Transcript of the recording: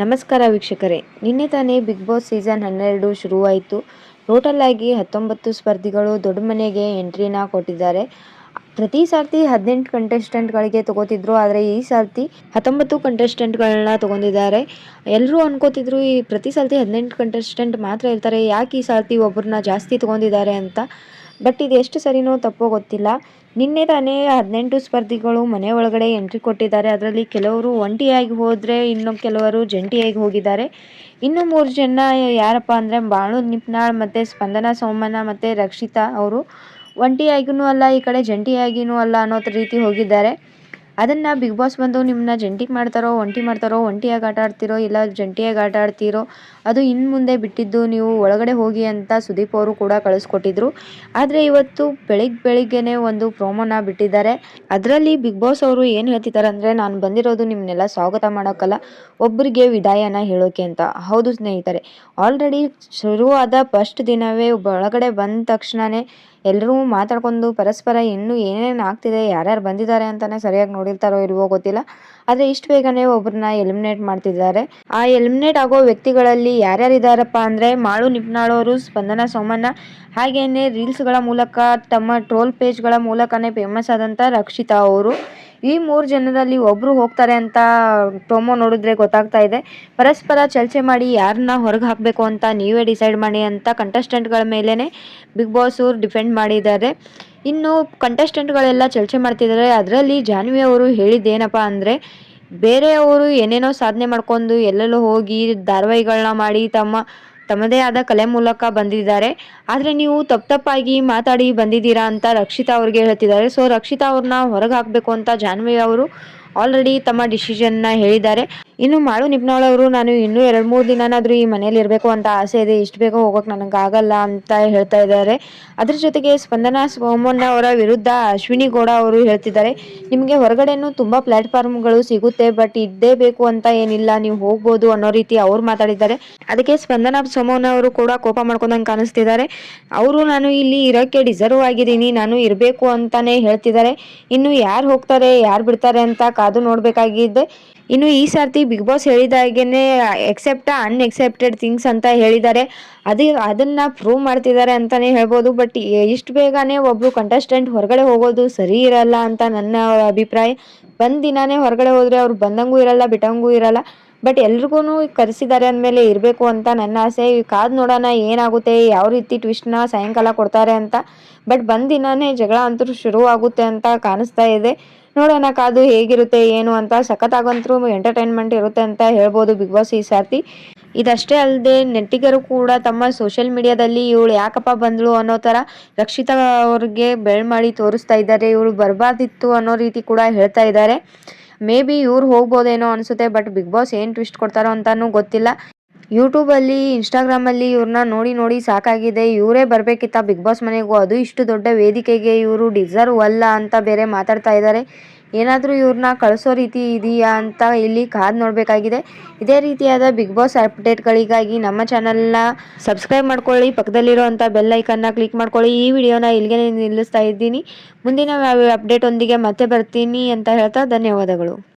ನಮಸ್ಕಾರ ವೀಕ್ಷಕರೇ, ನಿನ್ನೆ ತಾನೇ ಬಿಗ್ ಬಾಸ್ ಸೀಸನ್ 12 ಶುರುವಾಯಿತು. ಟೋಟಲ್ ಆಗಿ 19 ಸ್ಪರ್ಧಿಗಳು ದೊಡ್ಡ ಮನೆಗೆ ಎಂಟ್ರಿನ ಕೊಟ್ಟಿದ್ದಾರೆ. ಪ್ರತಿ ಸರ್ತಿ 18 ಕಂಟೆಸ್ಟೆಂಟ್ಗಳಿಗೆ ತಗೋತಿದ್ರು, ಆದರೆ ಈ ಸರ್ತಿ 19 ಕಂಟೆಸ್ಟೆಂಟ್ಗಳನ್ನ ತಗೊಂಡಿದ್ದಾರೆ. ಎಲ್ಲರೂ ಅನ್ಕೋತಿದ್ರು ಈ ಪ್ರತಿ ಸರ್ತಿ 18 ಕಂಟೆಸ್ಟೆಂಟ್ ಮಾತ್ರ ಇರ್ತಾರೆ, ಯಾಕೆ ಈ ಸರ್ತಿ ಒಬ್ಬರನ್ನ ಜಾಸ್ತಿ ತಗೊಂಡಿದ್ದಾರೆ ಅಂತ. ಬಟ್ ಇದು ಎಷ್ಟು ಸರಿನೋ ತಪ್ಪೋ ಗೊತ್ತಿಲ್ಲ. ನಿನ್ನೆ ತಾನೇ 18 ಸ್ಪರ್ಧಿಗಳು ಮನೆ ಒಳಗಡೆ ಎಂಟ್ರಿ ಕೊಟ್ಟಿದ್ದಾರೆ. ಅದರಲ್ಲಿ ಕೆಲವರು ಒಂಟಿಯಾಗಿ ಹೋದರೆ, ಇನ್ನು ಕೆಲವರು ಜಂಟಿಯಾಗಿ ಹೋಗಿದ್ದಾರೆ. ಇನ್ನು 3 ಜನ ಯಾರಪ್ಪ ಅಂದರೆ ಬಾಳು ನಿಪ್ನಾಳ್ ಮತ್ತು ಸ್ಪಂದನಾ ಸೋಮಣ್ಣ ಮತ್ತು ರಕ್ಷಿತಾ ಅವರು ಒಂಟಿಯಾಗಿನೂ ಅಲ್ಲ, ಈ ಕಡೆ ಜಂಟಿಯಾಗಿನೂ ಅಲ್ಲ ಅನ್ನೋ ರೀತಿ ಹೋಗಿದ್ದಾರೆ. ಅದನ್ನು ಬಿಗ್ ಬಾಸ್ ಬಂದು ನಿಮ್ಮನ್ನ ಜಂಟಿಗೆ ಮಾಡ್ತಾರೋ ಒಂಟಿಯಾಗಿ ಆಟ ಆಡ್ತಿರೋ ಇಲ್ಲ ಜಂಟಿಯಾಗಿ ಆಟ ಆಡ್ತಿರೋ ಅದು ಇನ್ನು ಮುಂದೆ ಬಿಟ್ಟಿದ್ದು, ನೀವು ಒಳಗಡೆ ಹೋಗಿ ಅಂತ ಸುದೀಪ್ ಅವರು ಕೂಡ ಕಳಿಸ್ಕೊಟ್ಟಿದ್ರು. ಆದರೆ ಇವತ್ತು ಬೆಳಿಗ್ಗೆನೆ ಒಂದು ಪ್ರೋಮೋನ ಬಿಟ್ಟಿದ್ದಾರೆ. ಅದರಲ್ಲಿ ಬಿಗ್ ಬಾಸ್ ಅವರು ಏನು ಹೇಳ್ತಿದ್ದಾರೆ ಅಂದರೆ, ನಾನು ಬಂದಿರೋದು ನಿಮ್ಮನ್ನೆಲ್ಲ ಸ್ವಾಗತ ಮಾಡೋಕ್ಕಲ್ಲ, ಒಬ್ಬರಿಗೆ ವಿದಾಯನ ಹೇಳೋಕೆ ಅಂತ. ಹೌದು ಸ್ನೇಹಿತರೆ, ಆಲ್ರೆಡಿ ಶುರುವಾದ ಫಸ್ಟ್ ದಿನವೇ ಒಳಗಡೆ ಬಂದ ತಕ್ಷಣವೇ ಎಲ್ಲರೂ ಮಾತಾಡ್ಕೊಂಡು ಪರಸ್ಪರ ಇನ್ನೂ ಏನೇನು ಆಗ್ತಿದೆ, ಯಾರ್ಯಾರು ಬಂದಿದ್ದಾರೆ ಅಂತಲೇ ಸರಿಯಾಗಿ ನೋಡಿರ್ತಾರೋ ಇಲ್ವೋ ಗೊತ್ತಿಲ್ಲ, ಆದರೆ ಇಷ್ಟು ಬೇಗನೆ ಒಬ್ಬರನ್ನ ಎಲಿಮಿನೇಟ್ ಮಾಡ್ತಿದ್ದಾರೆ. ಆ ಎಲಿಮಿನೇಟ್ ಆಗೋ ವ್ಯಕ್ತಿಗಳಲ್ಲಿ ಯಾರ್ಯಾರಿದ್ದಾರಪ್ಪ ಅಂದರೆ ಮಾಳು ನಿಪ್ನಾಳವರು, ಸ್ಪಂದನಾ ಸೋಮಣ್ಣ, ಹಾಗೆಯೇ ರೀಲ್ಸ್ಗಳ ಮೂಲಕ ತಮ್ಮ ಟ್ರೋಲ್ ಪೇಜ್ಗಳ ಮೂಲಕನೇ ಫೇಮಸ್ ಆದಂಥ ರಕ್ಷಿತಾ ಅವರು. ಈ 3 ಜನರಲ್ಲಿ ಒಬ್ಬರು ಹೋಗ್ತಾರೆ ಅಂತ ಪ್ರೊಮೋ ನೋಡಿದ್ರೆ ಗೊತ್ತಾಗ್ತಾ ಇದೆ. ಪರಸ್ಪರ ಚರ್ಚೆ ಮಾಡಿ ಯಾರನ್ನ ಹೊರಗೆ ಹಾಕಬೇಕು ಅಂತ ನೀವೇ ಡಿಸೈಡ್ ಮಾಡಿ ಅಂತ ಕಂಟೆಸ್ಟೆಂಟ್ಗಳ ಮೇಲೇ ಬಿಗ್ ಬಾಸ್ ಡಿಪೆಂಡ್ ಮಾಡಿದ್ದಾರೆ. ಇನ್ನು ಕಂಟೆಸ್ಟೆಂಟ್ಗಳೆಲ್ಲ ಚರ್ಚೆ ಮಾಡ್ತಿದ್ದಾರೆ. ಅದರಲ್ಲಿ ಜಾನ್ವಿ ಅವರು ಹೇಳಿದ್ದೇನಪ್ಪ ಅಂದರೆ, ಬೇರೆಯವರು ಏನೇನೋ ಸಾಧನೆ ಮಾಡ್ಕೊಂಡು ಎಲ್ಲೆಲ್ಲೋ ಹೋಗಿ ಧಾರಾವಾಹಿಗಳನ್ನ ಮಾಡಿ ತಮ್ಮದೇ ಆದ ಕಲೆ ಮೂಲಕ ಬಂದಿದ್ದಾರೆ, ಆದರೆ ನೀವು ತಪ್ಪಾಗಿ ಮಾತಾಡಿ ಬಂದಿದ್ದೀರಾ ಅಂತ ರಕ್ಷಿತಾ ಅವ್ರಿಗೆ ಹೇಳ್ತಿದ್ದಾರೆ. ಸೊ ರಕ್ಷಿತಾ ಅವ್ರನ್ನ ಹೊರಗೆ ಹಾಕಬೇಕು ಅಂತ ಜಾನ್ವಿ ಅವರು ಆಲ್ರೆಡಿ ತಮ್ಮ ಡಿಸಿಷನ್ನ ಹೇಳಿದ್ದಾರೆ. ಇನ್ನು ಮಾಳು ನಿಪ್ನಾಳ್ ಅವರು, ನಾನು ಇನ್ನೂ 2-3 ದಿನನಾದರೂ ಈ ಮನೇಲಿ ಇರಬೇಕು ಅಂತ ಆಸೆ ಇದೆ, ಇಷ್ಟು ಬೇಗ ಹೋಗೋಕೆ ನನಗಾಗಲ್ಲ ಅಂತ ಹೇಳ್ತಾ ಇದ್ದಾರೆ. ಅದ್ರ ಜೊತೆಗೆ ಸ್ಪಂದನಾ ಸೋಮಣ್ಣ ಅವರ ವಿರುದ್ಧ ಅಶ್ವಿನಿ ಗೌಡ ಅವರು ಹೇಳ್ತಿದ್ದಾರೆ, ನಿಮಗೆ ಹೊರಗಡೆನೂ ತುಂಬ ಪ್ಲಾಟ್ಫಾರ್ಮ್ಗಳು ಸಿಗುತ್ತೆ, ಬಟ್ ಇದ್ದೇ ಬೇಕು ಅಂತ ಏನಿಲ್ಲ, ನೀವು ಹೋಗ್ಬೋದು ಅನ್ನೋ ರೀತಿ ಅವ್ರು ಮಾತಾಡಿದ್ದಾರೆ. ಅದಕ್ಕೆ ಸ್ಪಂದನಾ ಸೋಮಣ್ಣ ಅವರು ಕೂಡ ಕೋಪ ಮಾಡ್ಕೊಂಡಂಗೆ ಕಾಣಿಸ್ತಿದ್ದಾರೆ. ಅವರು ನಾನು ಇಲ್ಲಿ ಇರೋಕ್ಕೆ ಡಿಸರ್ವ್ ಆಗಿದ್ದೀನಿ, ನಾನು ಇರಬೇಕು ಅಂತಾನೆ ಹೇಳ್ತಿದ್ದಾರೆ. ಇನ್ನು ಯಾರು ಹೋಗ್ತಾರೆ ಯಾರು ಬಿಡ್ತಾರೆ ಅಂತ ಕಾದು ನೋಡಬೇಕಾಗಿದೆ. ಇನ್ನು ಈ ಸರ್ತಿ big boss ಹೇಳಿದಾಗೇನೆ accept unaccepted things ಅಂತ ಹೇಳಿದ್ದಾರೆ. ಅದನ್ನ ಪ್ರೂವ್ ಮಾಡ್ತಿದ್ದಾರೆ ಅಂತಾನೆ ಹೇಳ್ಬೋದು. ಬಟ್ ಇಷ್ಟು ಬೇಗನೆ ಒಬ್ರು ಕಂಟೆಸ್ಟೆಂಟ್ ಹೊರಗಡೆ ಹೋಗೋದು ಸರಿ ಇರಲ್ಲ ಅಂತ ನನ್ನ ಅಭಿಪ್ರಾಯ. ಬಂದ ದಿನಾನೇ ಹೊರಗಡೆ ಹೋದರೆ ಅವ್ರು ಬಂದಂಗೂ ಇರಲ್ಲ ಬಿಟ್ಟಂಗೂ ಇರಲ್ಲ. ಬಟ್ ಎಲ್ರಿಗೂ ಕರೆಸಿದ್ದಾರೆ ಅಂದಮೇಲೆ ಇರಬೇಕು ಅಂತ ನನ್ನ ಆಸೆ. ಕಾದು ನೋಡೋಣ ಏನಾಗುತ್ತೆ, ಯಾವ ರೀತಿ ಟ್ವಿಸ್ಟ್ನ ಸಾಯಂಕಾಲ ಕೊಡ್ತಾರೆ ಅಂತ. ಬಟ್ ಬಂದ ದಿನಾನೇ ಜಗಳ ಅಂತೂ ಶುರು ಆಗುತ್ತೆ ಅಂತ ಕಾಣಿಸ್ತಾ ಇದೆ. ನೋಡೋಣ ಕಾದು ಹೇಗಿರುತ್ತೆ ಏನು ಅಂತ. ಸಖತ್ತಾಗಂತೂ ಎಂಟರ್ಟೈನ್ಮೆಂಟ್ ಇರುತ್ತೆ ಅಂತ ಹೇಳ್ಬೋದು ಬಿಗ್ ಬಾಸ್ ಈ ಸರ್ತಿ. ಇದಷ್ಟೇ ಅಲ್ಲದೆ ನೆಟ್ಟಿಗರು ಕೂಡ ತಮ್ಮ ಸೋಷಿಯಲ್ ಮೀಡಿಯಾದಲ್ಲಿ ಇವಳು ಯಾಕಪ್ಪ ಬಂದಳು ಅನ್ನೋ ಥರ ರಕ್ಷಿತಾ ಅವ್ರಿಗೆ ಬೆಳ್ ಮಾಡಿ ತೋರಿಸ್ತಾ ಇದ್ದಾರೆ. ಇವಳು ಬರಬಾರ್ದಿತ್ತು ಅನ್ನೋ ರೀತಿ ಕೂಡ ಹೇಳ್ತಾ ಇದ್ದಾರೆ. ಮೇ ಬಿ ಇವ್ರು ಹೋಗ್ಬೋದೇನೋ ಅನಿಸುತ್ತೆ. ಬಟ್ ಬಿಗ್ ಬಾಸ್ ಏನು ಟ್ವಿಸ್ಟ್ ಕೊಡ್ತಾರೋ ಅಂತಾನೂ ಗೊತ್ತಿಲ್ಲ. ಯೂಟ್ಯೂಬಲ್ಲಿ ಇನ್ಸ್ಟಾಗ್ರಾಮಲ್ಲಿ ಇವ್ರನ್ನ ನೋಡಿ ಸಾಕಾಗಿದೆ. ಇವರೇ ಬರಬೇಕಿತ್ತ ಬಿಗ್ ಬಾಸ್ ಮನೆಗೂ, ಅದು ಇಷ್ಟು ದೊಡ್ಡ ವೇದಿಕೆಗೆ ಇವರು ಡಿಸರ್ವ್ ಅಲ್ಲ ಅಂತ ಬೇರೆ ಮಾತಾಡ್ತಾ ಇದ್ದಾರೆ. ಏನಾದರೂ ಇವ್ರನ್ನ ಕಳಿಸೋ ರೀತಿ ಇದೆಯಾ ಅಂತ ಇಲ್ಲಿ ಕಾದು ನೋಡಬೇಕಾಗಿದೆ. ಇದೇ ರೀತಿಯಾದ ಬಿಗ್ ಬಾಸ್ ಅಪ್ಡೇಟ್ಗಳಿಗಾಗಿ ನಮ್ಮ ಚಾನಲ್ನ ಸಬ್ಸ್ಕ್ರೈಬ್ ಮಾಡ್ಕೊಳ್ಳಿ, ಪಕ್ಕದಲ್ಲಿರೋ ಅಂಥ ಬೆಲ್ ಐಕನ್ನ ಕ್ಲಿಕ್ ಮಾಡ್ಕೊಳ್ಳಿ. ಈ ವಿಡಿಯೋನ ಇಲ್ಲಿಗೆ ನಿಲ್ಲಿಸ್ತಾ ಇದ್ದೀನಿ. ಮುಂದಿನ ಅಪ್ಡೇಟ್ ಒಂದಿಗೆ ಮತ್ತೆ ಬರ್ತೀನಿ ಅಂತ ಹೇಳ್ತಾ ಧನ್ಯವಾದಗಳು.